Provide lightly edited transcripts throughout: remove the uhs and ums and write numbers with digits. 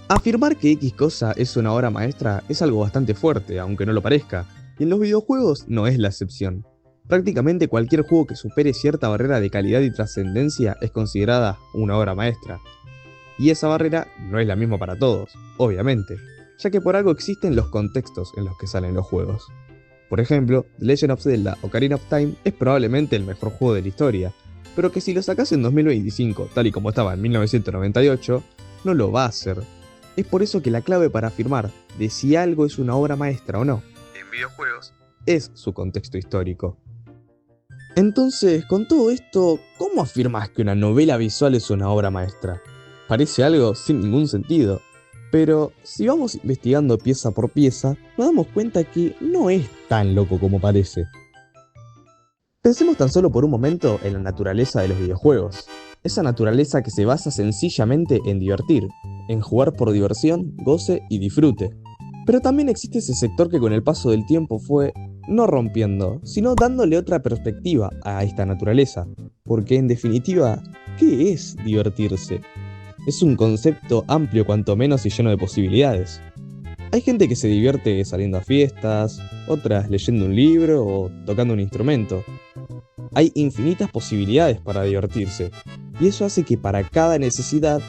Afirmar que X cosa es una obra maestra es algo bastante fuerte, aunque no lo parezca, y en los videojuegos no es la excepción. Prácticamente cualquier juego que supere cierta barrera de calidad y trascendencia es considerada una obra maestra. Y esa barrera no es la misma para todos, obviamente, ya que por algo existen los contextos en los que salen los juegos. Por ejemplo, The Legend of Zelda Ocarina of Time es probablemente el mejor juego de la historia, pero que si lo sacas en 2025, tal y como estaba en 1998, no lo va a hacer. Es por eso que la clave para afirmar de si algo es una obra maestra o no en videojuegos es su contexto histórico. Entonces, con todo esto, ¿cómo afirmas que una novela visual es una obra maestra? Parece algo sin ningún sentido, pero si vamos investigando pieza por pieza, nos damos cuenta que no es tan loco como parece. Pensemos tan solo por un momento en la naturaleza de los videojuegos. Esa naturaleza que se basa sencillamente en divertir, en jugar por diversión, goce y disfrute. Pero también existe ese sector que con el paso del tiempo fue, no rompiendo, sino dándole otra perspectiva a esta naturaleza. Porque en definitiva, ¿qué es divertirse? Es un concepto amplio cuanto menos y lleno de posibilidades. Hay gente que se divierte saliendo a fiestas, otras leyendo un libro o tocando un instrumento. Hay infinitas posibilidades para divertirse, y eso hace que para cada necesidad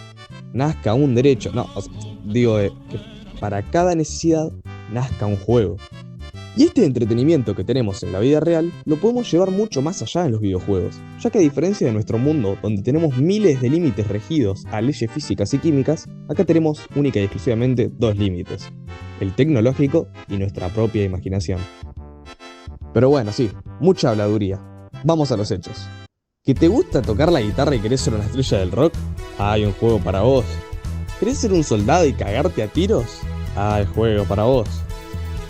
nazca un derecho, que para cada necesidad nazca un juego. Y este entretenimiento que tenemos en la vida real lo podemos llevar mucho más allá en los videojuegos, ya que a diferencia de nuestro mundo, donde tenemos miles de límites regidos a leyes físicas y químicas, acá tenemos única y exclusivamente dos límites: el tecnológico y nuestra propia imaginación. Pero bueno, sí, mucha habladuría. Vamos a los hechos. ¿Que te gusta tocar la guitarra y querés ser una estrella del rock? Hay un juego para vos. ¿Querés ser un soldado y cagarte a tiros? Hay juego para vos.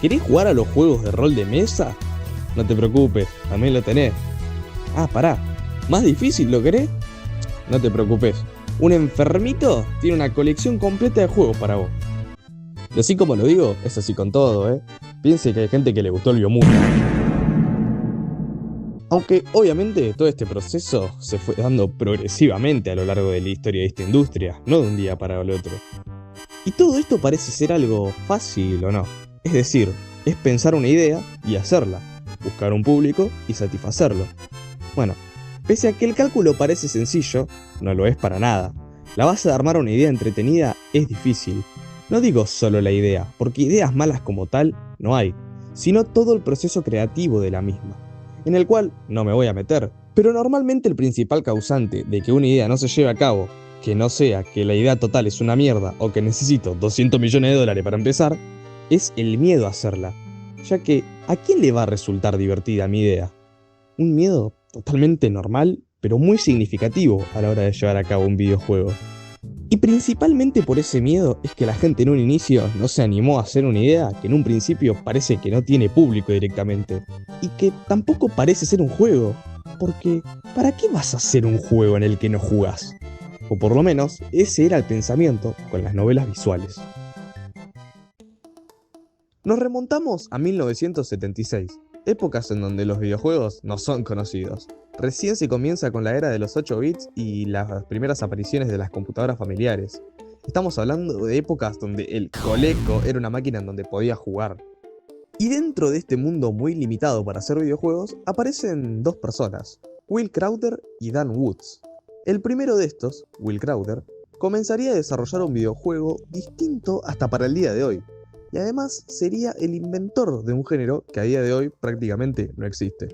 ¿Querés jugar a los juegos de rol de mesa? No te preocupes, también lo tenés. Ah, pará, ¿más difícil lo querés? No te preocupes, un enfermito tiene una colección completa de juegos para vos. Y así como lo digo, es así con todo, Piense que hay gente que le gustó el Biomundo. Aunque obviamente todo este proceso se fue dando progresivamente a lo largo de la historia de esta industria, no de un día para el otro. Y todo esto parece ser algo fácil o no. Es decir, es pensar una idea y hacerla, buscar un público y satisfacerlo. Bueno, pese a que el cálculo parece sencillo, no lo es para nada. La base de armar una idea entretenida es difícil. No digo solo la idea, porque ideas malas como tal no hay, sino todo el proceso creativo de la misma, en el cual no me voy a meter, pero normalmente el principal causante de que una idea no se lleve a cabo, que no sea que la idea total es una mierda o que necesito 200 millones de dólares para empezar, es el miedo a hacerla, ya que ¿a quién le va a resultar divertida mi idea? Un miedo totalmente normal, pero muy significativo a la hora de llevar a cabo un videojuego. Y principalmente por ese miedo es que la gente en un inicio no se animó a hacer una idea que en un principio parece que no tiene público directamente, y que tampoco parece ser un juego, porque ¿para qué vas a hacer un juego en el que no jugás? O por lo menos ese era el pensamiento con las novelas visuales. Nos remontamos a 1976, épocas en donde los videojuegos no son conocidos. Recién se comienza con la era de los 8 bits y las primeras apariciones de las computadoras familiares. Estamos hablando de épocas donde el Coleco era una máquina en donde podías jugar. Y dentro de este mundo muy limitado para hacer videojuegos, aparecen dos personas, Will Crowder y Dan Woods. El primero de estos, Will Crowder, comenzaría a desarrollar un videojuego distinto hasta para el día de hoy. Y además sería el inventor de un género que a día de hoy prácticamente no existe: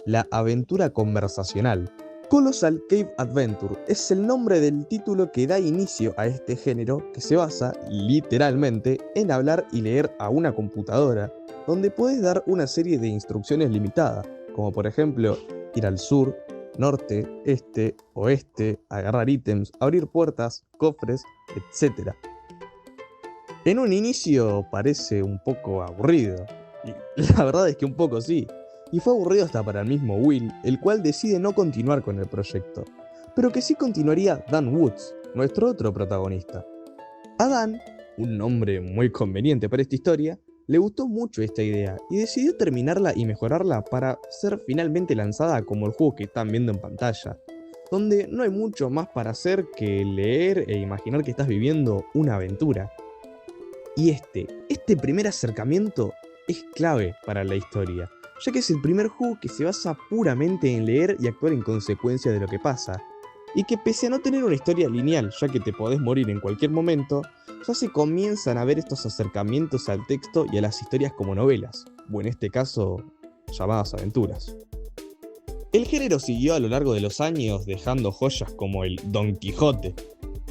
la aventura conversacional. Colossal Cave Adventure es el nombre del título que da inicio a este género, que se basa literalmente en hablar y leer a una computadora, donde puedes dar una serie de instrucciones limitadas, como por ejemplo ir al sur, norte, este, oeste, agarrar ítems, abrir puertas, cofres, etc. En un inicio parece un poco aburrido, y la verdad es que un poco sí, y fue aburrido hasta para el mismo Will, el cual decide no continuar con el proyecto, pero que sí continuaría Dan Woods, nuestro otro protagonista. A Dan, un nombre muy conveniente para esta historia, le gustó mucho esta idea y decidió terminarla y mejorarla para ser finalmente lanzada como el juego que están viendo en pantalla. donde no hay mucho más para hacer que leer e imaginar que estás viviendo una aventura. Y este primer acercamiento es clave para la historia, ya que es el primer juego que se basa puramente en leer y actuar en consecuencia de lo que pasa, y que pese a no tener una historia lineal, ya que te podés morir en cualquier momento, ya se comienzan a ver estos acercamientos al texto y a las historias como novelas, o en este caso, llamadas aventuras. El género siguió a lo largo de los años dejando joyas como el Don Quijote,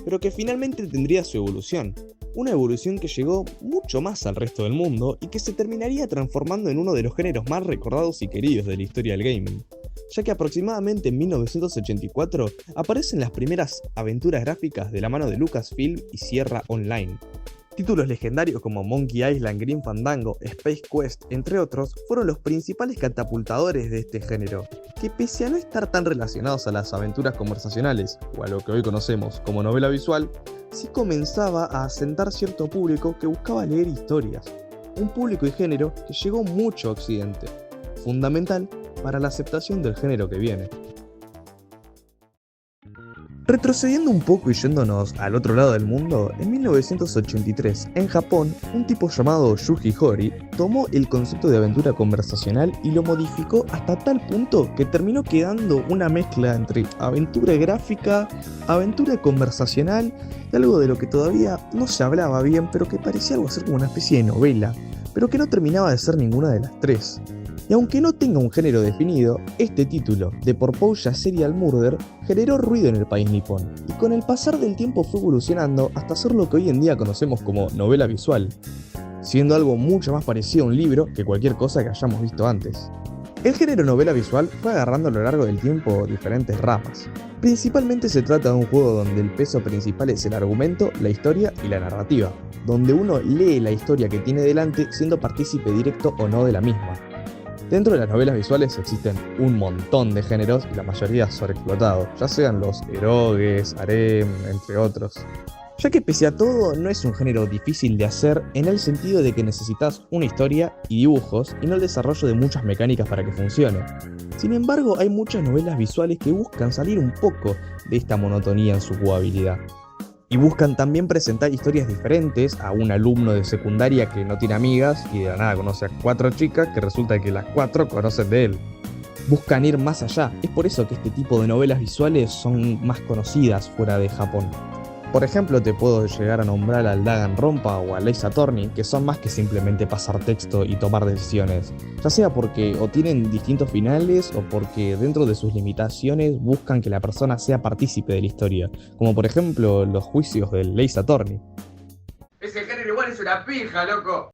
pero que finalmente tendría su evolución, una evolución que llegó mucho más al resto del mundo y que se terminaría transformando en uno de los géneros más recordados y queridos de la historia del gaming, ya que aproximadamente en 1984 aparecen las primeras aventuras gráficas de la mano de Lucasfilm y Sierra Online. Títulos legendarios como Monkey Island, Grim Fandango, Space Quest, entre otros, fueron los principales catapultadores de este género, que pese a no estar tan relacionados a las aventuras conversacionales, o a lo que hoy conocemos como novela visual, sí comenzaba a asentar cierto público que buscaba leer historias, un público y género que llegó mucho a Occidente, fundamental para la aceptación del género que viene. Retrocediendo un poco y yéndonos al otro lado del mundo, en 1983, en Japón, un tipo llamado Yuji Horii tomó el concepto de aventura conversacional y lo modificó hasta tal punto que terminó quedando una mezcla entre aventura gráfica, aventura conversacional y algo de lo que todavía no se hablaba bien, pero que parecía algo así como una especie de novela, pero que no terminaba de ser ninguna de las tres. Y aunque no tenga un género definido, este título, de Porpouya Serial Murder, generó ruido en el país nipón, y con el pasar del tiempo fue evolucionando hasta ser lo que hoy en día conocemos como novela visual, siendo algo mucho más parecido a un libro que cualquier cosa que hayamos visto antes. El género novela visual fue agarrando a lo largo del tiempo diferentes ramas. Principalmente se trata de un juego donde el peso principal es el argumento, la historia y la narrativa, donde uno lee la historia que tiene delante siendo partícipe directo o no de la misma. Dentro de las novelas visuales existen un montón de géneros y la mayoría sobreexplotados, ya sean los erogues, harem, entre otros. Ya que pese a todo no es un género difícil de hacer en el sentido de que necesitas una historia y dibujos y no el desarrollo de muchas mecánicas para que funcione. Sin embargo, hay muchas novelas visuales que buscan salir un poco de esta monotonía en su jugabilidad. Y buscan también presentar historias diferentes a un alumno de secundaria que no tiene amigas y de la nada conoce a 4 chicas que resulta que las 4 conocen de él. Buscan ir más allá, es por eso que este tipo de novelas visuales son más conocidas fuera de Japón. Por ejemplo, te puedo llegar a nombrar al Danganronpa o al Ace Attorney, que son más que simplemente pasar texto y tomar decisiones, ya sea porque o tienen distintos finales o porque dentro de sus limitaciones buscan que la persona sea partícipe de la historia, como por ejemplo los juicios del Ace Attorney. Ese género igual es una pija, loco.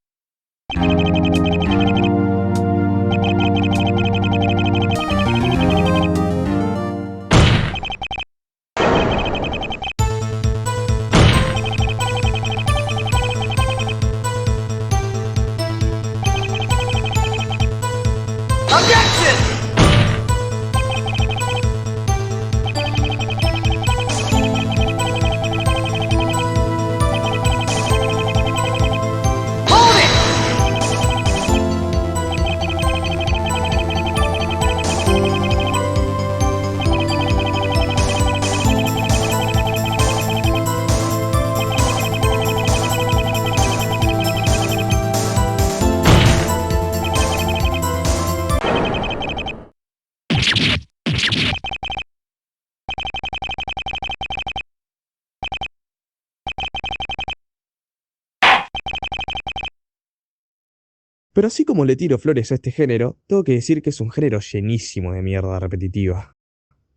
Pero así como le tiro flores a este género, tengo que decir que es un género llenísimo de mierda repetitiva.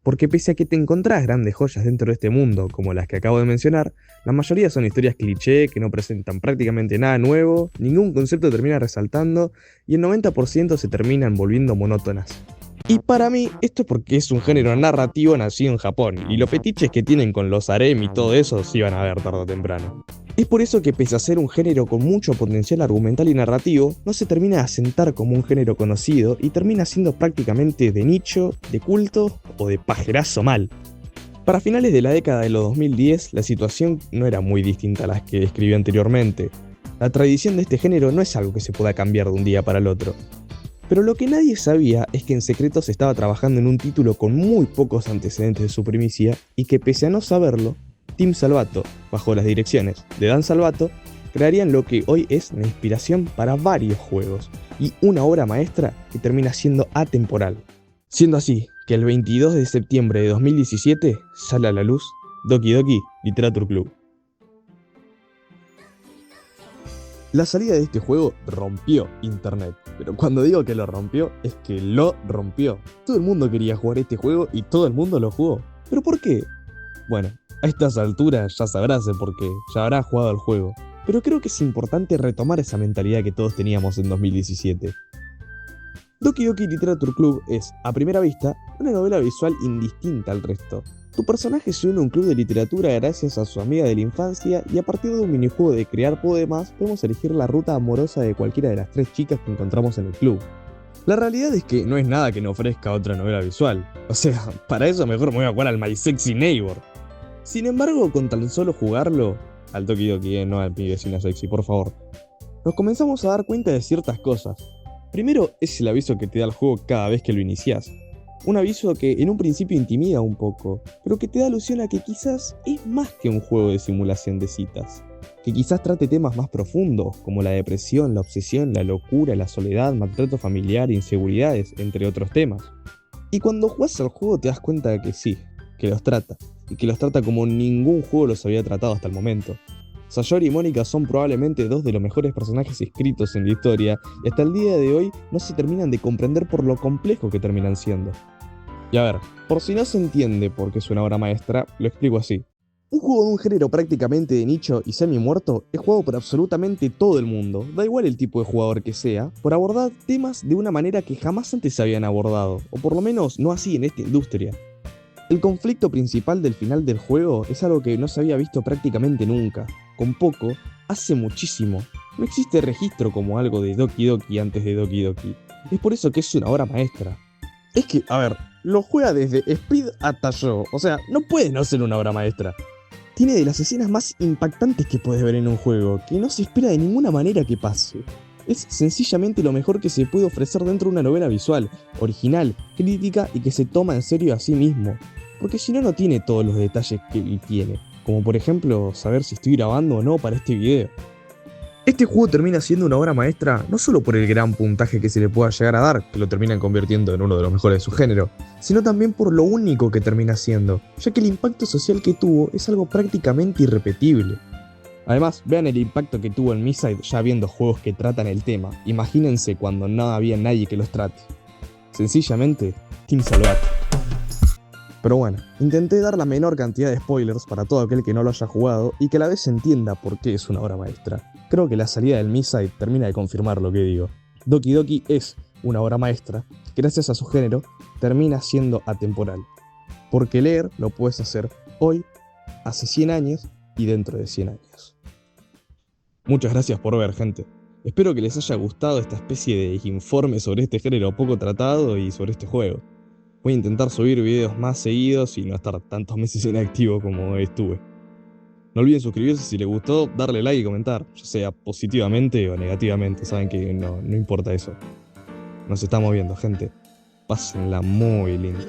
Porque pese a que te encontrás grandes joyas dentro de este mundo, como las que acabo de mencionar, la mayoría son historias cliché que no presentan prácticamente nada nuevo, ningún concepto termina resaltando y el 90% se terminan volviendo monótonas. Y para mí, esto es porque es un género narrativo nacido en Japón, y los fetiches que tienen con los harem y todo eso se iban a ver tarde o temprano. Es por eso que pese a ser un género con mucho potencial argumental y narrativo, no se termina de asentar como un género conocido y termina siendo prácticamente de nicho, de culto o de pajerazo mal. Para finales de la década de los 2010, la situación no era muy distinta a las que describí anteriormente. La tradición de este género no es algo que se pueda cambiar de un día para el otro. Pero lo que nadie sabía es que en secreto se estaba trabajando en un título con muy pocos antecedentes de su primicia y que pese a no saberlo, Team Salvato, bajo las direcciones de Dan Salvato, crearían lo que hoy es la inspiración para varios juegos y una obra maestra que termina siendo atemporal. Siendo así que el 22 de septiembre de 2017 sale a la luz Doki Doki Literature Club. La salida de este juego rompió internet, pero cuando digo que lo rompió, es que lo rompió. Todo el mundo quería jugar este juego y todo el mundo lo jugó. ¿Pero por qué? Bueno, a estas alturas ya sabrás el porqué, ya habrás jugado el juego. Pero creo que es importante retomar esa mentalidad que todos teníamos en 2017. Doki Doki Literature Club es, a primera vista, una novela visual indistinta al resto. Tu personaje se une a un club de literatura gracias a su amiga de la infancia y a partir de un minijuego de crear poemas podemos elegir la ruta amorosa de cualquiera de las 3 chicas que encontramos en el club. La realidad es que no es nada que no ofrezca otra novela visual, o sea, para eso mejor me voy a jugar al My Sexy Neighbor. Sin embargo, con tan solo jugarlo, al Doki Doki, no al mi vecina sexy, por favor, nos comenzamos a dar cuenta de ciertas cosas. Primero es el aviso que te da el juego cada vez que lo inicias. Un aviso que en un principio intimida un poco, pero que te da alusión a que quizás es más que un juego de simulación de citas. Que quizás trate temas más profundos, como la depresión, la obsesión, la locura, la soledad, maltrato familiar, inseguridades, entre otros temas. Y cuando juegas al juego te das cuenta de que sí, que los trata, y que los trata como ningún juego los había tratado hasta el momento. Sayori y Mónica son probablemente 2 de los mejores personajes escritos en la historia, y hasta el día de hoy no se terminan de comprender por lo complejo que terminan siendo. Y a ver, por si no se entiende por qué es una obra maestra, lo explico así. Un juego de un género prácticamente de nicho y semi-muerto es jugado por absolutamente todo el mundo, da igual el tipo de jugador que sea, por abordar temas de una manera que jamás antes se habían abordado, o por lo menos no así en esta industria. El conflicto principal del final del juego es algo que no se había visto prácticamente nunca, con poco, hace muchísimo. No existe registro como algo de Doki Doki antes de Doki Doki, es por eso que es una obra maestra. Es que, a ver, lo juega desde Speed hasta Yo, o sea, no puede no ser una obra maestra. Tiene de las escenas más impactantes que puedes ver en un juego, que no se espera de ninguna manera que pase. Es sencillamente lo mejor que se puede ofrecer dentro de una novela visual, original, crítica y que se toma en serio a sí mismo. Porque si no, no tiene todos los detalles que él tiene, como por ejemplo saber si estoy grabando o no para este video. Este juego termina siendo una obra maestra no solo por el gran puntaje que se le pueda llegar a dar, que lo terminan convirtiendo en uno de los mejores de su género, sino también por lo único que termina siendo, ya que el impacto social que tuvo es algo prácticamente irrepetible. Además, vean el impacto que tuvo en Miside ya viendo juegos que tratan el tema, imagínense cuando no había nadie que los trate. Sencillamente, Team Salvato. Pero bueno, intenté dar la menor cantidad de spoilers para todo aquel que no lo haya jugado y que a la vez entienda por qué es una obra maestra. Creo que la salida del Miside termina de confirmar lo que digo. Doki Doki es una obra maestra, que gracias a su género termina siendo atemporal. Porque leer lo puedes hacer hoy, hace 100 años y dentro de 100 años. Muchas gracias por ver, gente. Espero que les haya gustado esta especie de informe sobre este género poco tratado y sobre este juego. Voy a intentar subir videos más seguidos y no estar tantos meses inactivo como estuve. No olviden suscribirse si les gustó, darle like y comentar, ya sea positivamente o negativamente, saben que no importa eso. Nos estamos viendo, gente. Pásenla muy lindo.